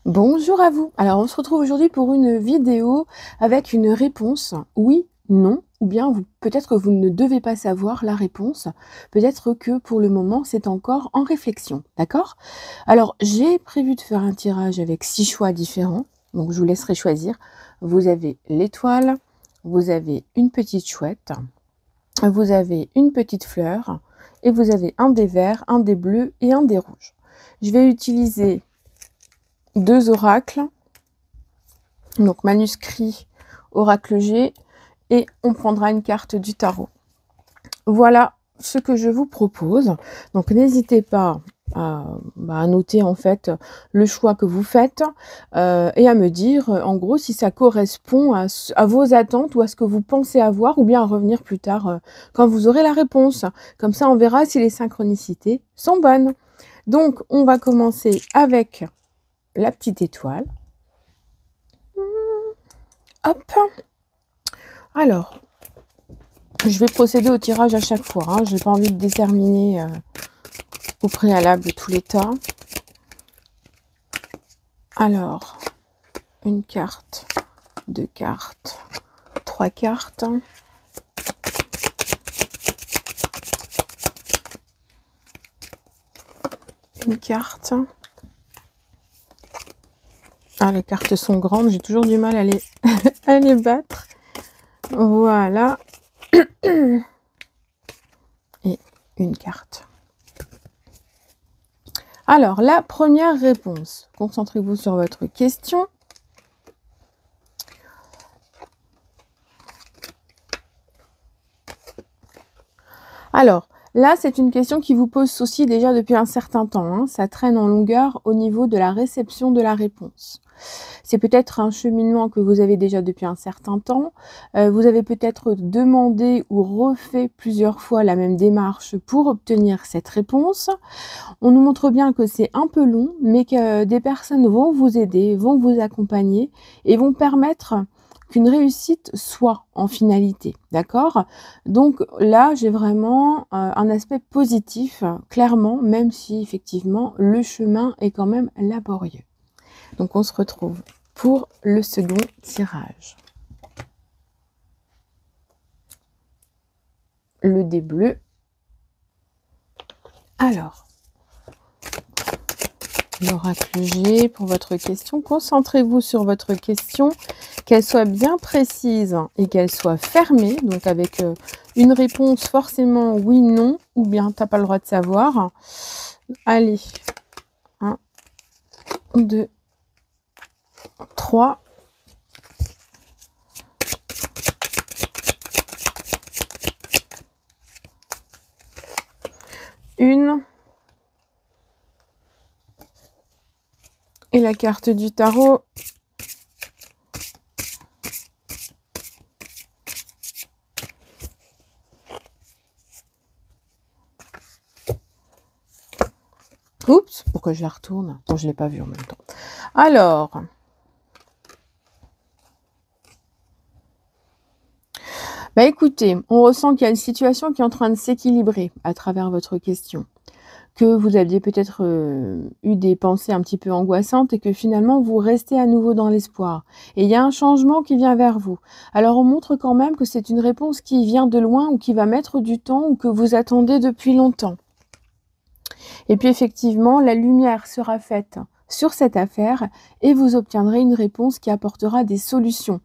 Bonjour à vous. Alors on se retrouve aujourd'hui pour une vidéo avec une réponse oui, non, ou bien peut-être que vous ne devez pas savoir la réponse. Peut-être que pour le moment c'est encore en réflexion, d'accord? Alors j'ai prévu de faire un tirage avec 6 choix différents, donc je vous laisserai choisir. Vous avez l'étoile, vous avez une petite chouette, vous avez une petite fleur et vous avez un dé vert, un dé bleu et un dé rouge. Je vais utiliser 2 oracles. Donc manuscrit oracle G et on prendra une carte du tarot. Voilà ce que je vous propose. Donc n'hésitez pas à noter en fait le choix que vous faites et à me dire en gros si ça correspond à vos attentes ou à ce que vous pensez avoir ou bien à revenir plus tard quand vous aurez la réponse. Comme ça on verra si les synchronicités sont bonnes. Donc on va commencer avec la petite étoile. Hop. Alors, je vais procéder au tirage à chaque fois. Hein. Je n'ai pas envie de déterminer au préalable tous les tas. Alors, une carte, 2 cartes, 3 cartes. Une carte. Ah, les cartes sont grandes, j'ai toujours du mal à à les battre. Voilà. Et une carte. Alors, la première réponse. Concentrez-vous sur votre question. Alors, là, c'est une question qui vous pose souci déjà depuis un certain temps. Hein. Ça traîne en longueur au niveau de la réception de la réponse. C'est peut-être un cheminement que vous avez déjà depuis un certain temps. Vous avez peut-être demandé ou refait plusieurs fois la même démarche pour obtenir cette réponse. On nous montre bien que c'est un peu long, mais que des personnes vont vous aider, vont vous accompagner et vont permettre qu'une réussite soit en finalité, d'accord? Donc là, j'ai vraiment un aspect positif, clairement, même si effectivement le chemin est quand même laborieux. Donc on se retrouve pour le second tirage. Le dé bleu. Alors, l'oracle G pour votre question. Concentrez-vous sur votre question, qu'elle soit bien précise et qu'elle soit fermée, donc avec une réponse forcément oui, non, ou bien t'as pas le droit de savoir. Allez, 1, 2, 3. Une. Et la carte du tarot. Oups, pourquoi je la retourne? Non, je ne l'ai pas vue en même temps. Alors, bah écoutez, on ressent qu'il y a une situation qui est en train de s'équilibrer à travers votre question. Que vous aviez peut-être eu des pensées un petit peu angoissantes et que finalement vous restez à nouveau dans l'espoir. Et il y a un changement qui vient vers vous. Alors on montre quand même que c'est une réponse qui vient de loin ou qui va mettre du temps ou que vous attendez depuis longtemps. Et puis effectivement, la lumière sera faite sur cette affaire et vous obtiendrez une réponse qui apportera des solutions.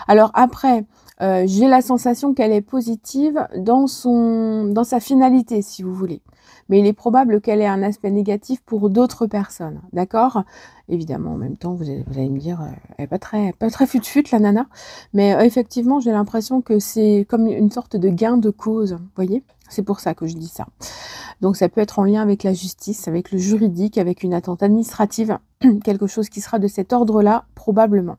Alors après, j'ai la sensation qu'elle est positive dans sa finalité, si vous voulez. Mais il est probable qu'elle ait un aspect négatif pour d'autres personnes, d'accord? Évidemment, en même temps, vous allez me dire, elle n'est pas très fut-fut, la nana. Mais effectivement, j'ai l'impression que c'est comme une sorte de gain de cause, vous voyez? C'est pour ça que je dis ça. Donc ça peut être en lien avec la justice, avec le juridique, avec une attente administrative, quelque chose qui sera de cet ordre-là, probablement.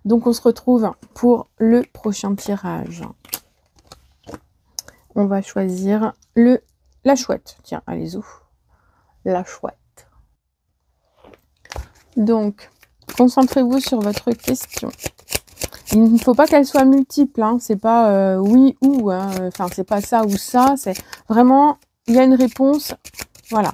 Donc on se retrouve pour le prochain tirage. On va choisir la chouette. Tiens, allez-y. La chouette. Donc, concentrez-vous sur votre question. Il ne faut pas qu'elle soit multiple, hein. C'est pas oui ou, hein. Enfin, c'est pas ça ou ça, c'est vraiment, il y a une réponse, voilà.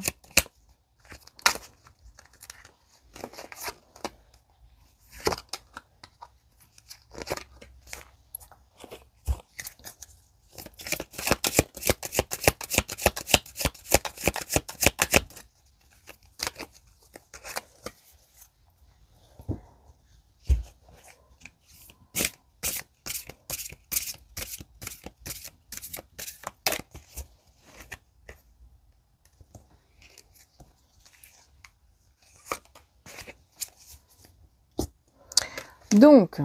Donc,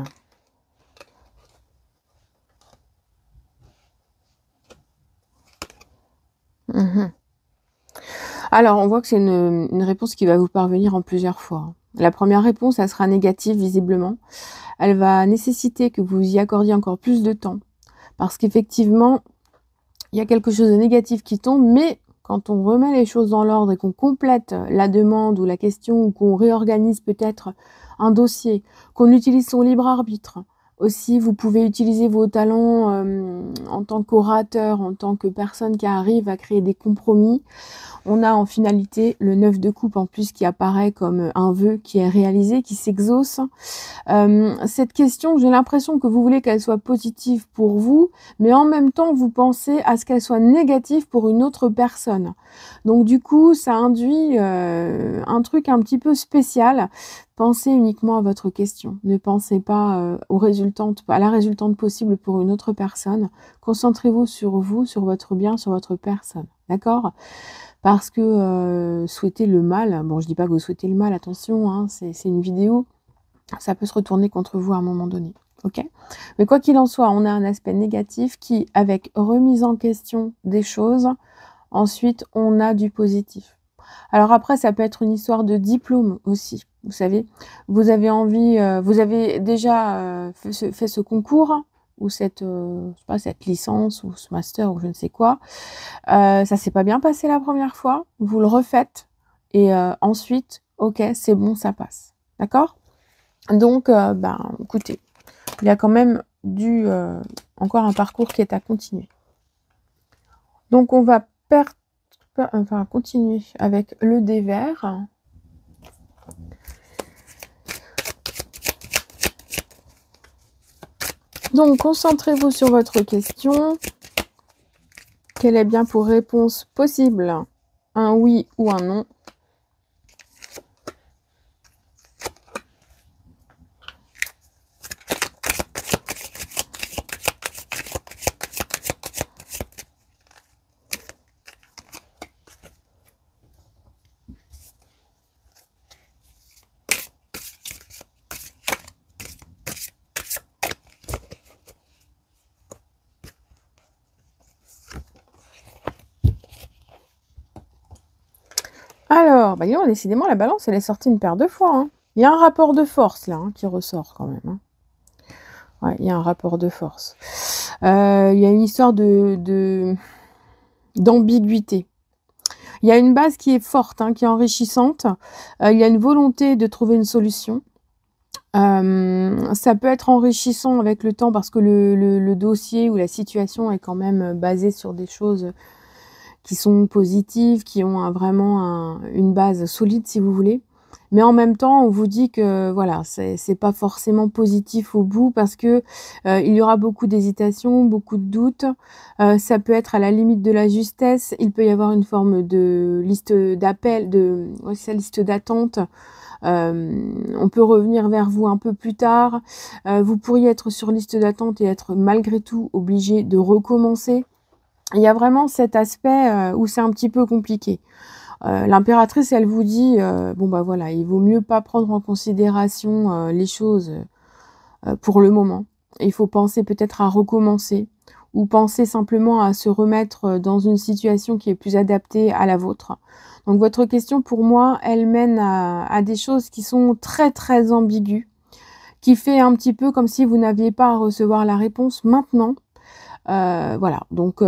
alors on voit que c'est une réponse qui va vous parvenir en plusieurs fois. La première réponse, elle sera négative visiblement. Elle va nécessiter que vous y accordiez encore plus de temps. Parce qu'effectivement, il y a quelque chose de négatif qui tombe, mais quand on remet les choses dans l'ordre et qu'on complète la demande ou la question, ou qu'on réorganise peut-être un dossier, qu'on utilise son libre arbitre, aussi vous pouvez utiliser vos talents en tant qu'orateur, en tant que personne qui arrive à créer des compromis. On a en finalité le 9 de coupe en plus qui apparaît comme un vœu qui est réalisé, qui s'exauce. Cette question, j'ai l'impression que vous voulez qu'elle soit positive pour vous, mais en même temps, vous pensez à ce qu'elle soit négative pour une autre personne. Donc du coup, ça induit un truc un petit peu spécial. Pensez uniquement à votre question. Ne pensez pas à la résultante possible pour une autre personne. Concentrez-vous sur vous, sur votre bien, sur votre personne. D'accord ? Parce que souhaiter le mal, bon, je dis pas que vous souhaitez le mal, attention, hein, c'est une vidéo, ça peut se retourner contre vous à un moment donné, ok? Mais quoi qu'il en soit, on a un aspect négatif qui, avec remise en question des choses, ensuite, on a du positif. Alors après, ça peut être une histoire de diplôme aussi, vous savez. Vous avez envie, vous avez déjà fait ce concours, ou cette, je sais pas, cette licence, ou ce master, ou je ne sais quoi. Ça s'est pas bien passé la première fois, vous le refaites, et ensuite, ok, c'est bon, ça passe. D'accord? Donc, écoutez, il y a quand même encore un parcours qui est à continuer. Donc, on va continuer avec le dé vert. Donc, concentrez-vous sur votre question. Quelle est bien pour réponse possible? Un oui ou un non? Alors, décidément, la balance, elle est sortie une paire de fois. Hein. Il y a un rapport de force, là, qui ressort quand même. Hein. Ouais, il y a un rapport de force. Il y a une histoire d'ambiguïté. Il y a une base qui est forte, qui est enrichissante. Il y a une volonté de trouver une solution. Ça peut être enrichissant avec le temps parce que le dossier ou la situation est quand même basée sur des choses qui sont positives, qui ont vraiment une base solide, si vous voulez. Mais en même temps, on vous dit que voilà, c'est pas forcément positif au bout parce que il y aura beaucoup d'hésitation, beaucoup de doutes. Ça peut être à la limite de la justesse. Il peut y avoir une forme de liste d'appel, liste d'attente. On peut revenir vers vous un peu plus tard. Vous pourriez être sur liste d'attente et être malgré tout obligé de recommencer. Il y a vraiment cet aspect où c'est un petit peu compliqué. L'impératrice, elle vous dit, il vaut mieux pas prendre en considération les choses pour le moment. Il faut penser peut-être à recommencer ou penser simplement à se remettre dans une situation qui est plus adaptée à la vôtre. Donc votre question, pour moi, elle mène à des choses qui sont très très ambiguës, qui fait un petit peu comme si vous n'aviez pas à recevoir la réponse maintenant. Voilà, donc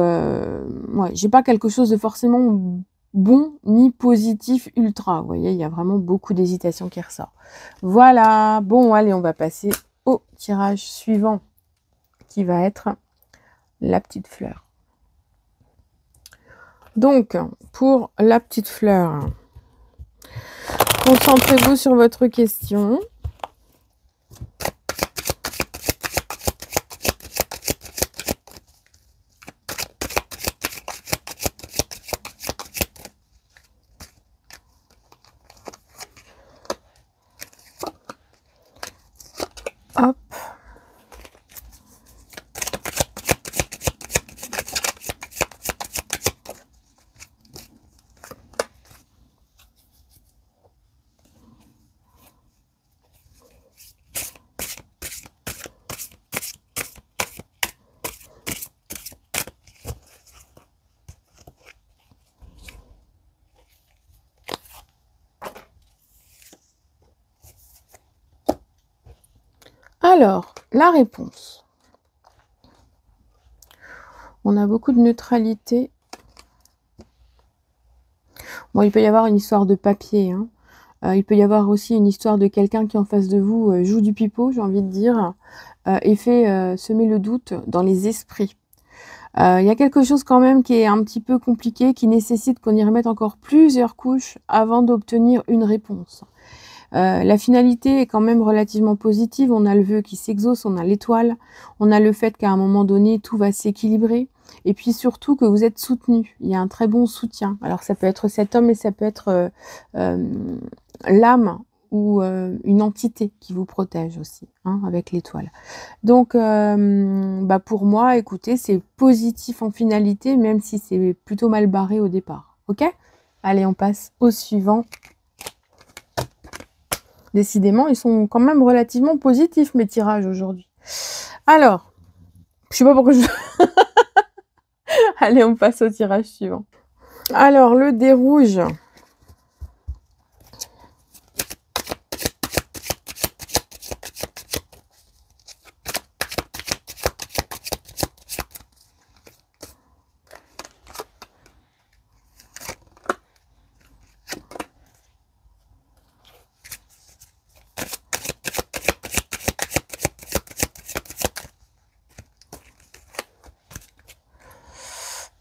j'ai pas quelque chose de forcément bon ni positif ultra. Vous voyez, il y a vraiment beaucoup d'hésitation qui ressort. Voilà, bon, allez, on va passer au tirage suivant qui va être la petite fleur. Donc, pour la petite fleur, concentrez-vous sur votre question. Hop. Alors, la réponse. On a beaucoup de neutralité. Bon, il peut y avoir une histoire de papier, hein. Il peut y avoir aussi une histoire de quelqu'un qui en face de vous joue du pipeau, j'ai envie de dire, et fait semer le doute dans les esprits. Il y a quelque chose quand même qui est un petit peu compliqué, qui nécessite qu'on y remette encore plusieurs couches avant d'obtenir une réponse. La finalité est quand même relativement positive. On a le vœu qui s'exauce, on a l'étoile, on a le fait qu'à un moment donné, tout va s'équilibrer. Et puis surtout que vous êtes soutenu. Il y a un très bon soutien. Alors ça peut être cet homme et ça peut être l'âme ou une entité qui vous protège aussi, hein, avec l'étoile. Donc, pour moi, écoutez, c'est positif en finalité, même si c'est plutôt mal barré au départ. Ok? Allez, on passe au suivant. Décidément, ils sont quand même relativement positifs, mes tirages aujourd'hui. Alors, je sais pas pourquoi je... Allez, on passe au tirage suivant. Alors, le dé rouge.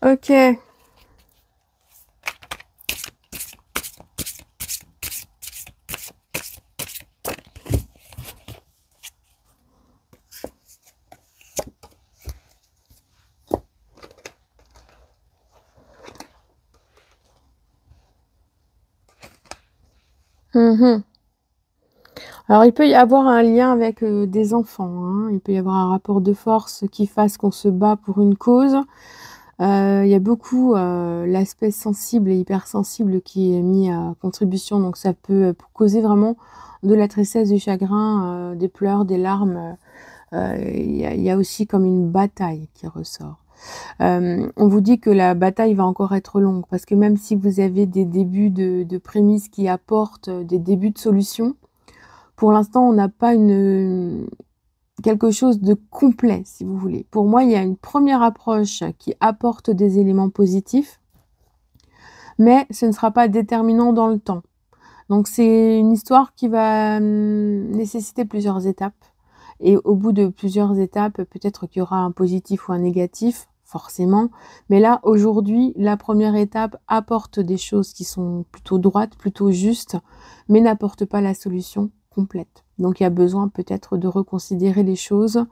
Ok. Alors, il peut y avoir un lien avec des enfants, hein. Il peut y avoir un rapport de force qui fasse qu'on se bat pour une cause. Il y a beaucoup l'aspect sensible et hypersensible qui est mis à contribution. Donc, ça peut causer vraiment de la tristesse, du chagrin, des pleurs, des larmes. Il y a aussi comme une bataille qui ressort. On vous dit que la bataille va encore être longue parce que même si vous avez des débuts de prémices qui apportent des débuts de solutions, pour l'instant, on n'a pas quelque chose de complet, si vous voulez. Pour moi, il y a une première approche qui apporte des éléments positifs, mais ce ne sera pas déterminant dans le temps. Donc, c'est une histoire qui va nécessiter plusieurs étapes. Et au bout de plusieurs étapes, peut-être qu'il y aura un positif ou un négatif, forcément. Mais là, aujourd'hui, la première étape apporte des choses qui sont plutôt droites, plutôt justes, mais n'apporte pas la solution complète. Donc, il y a besoin peut-être de reconsidérer les choses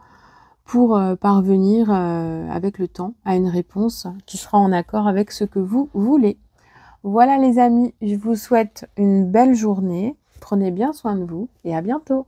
pour parvenir avec le temps à une réponse qui sera en accord avec ce que vous voulez. Voilà les amis, je vous souhaite une belle journée. Prenez bien soin de vous et à bientôt.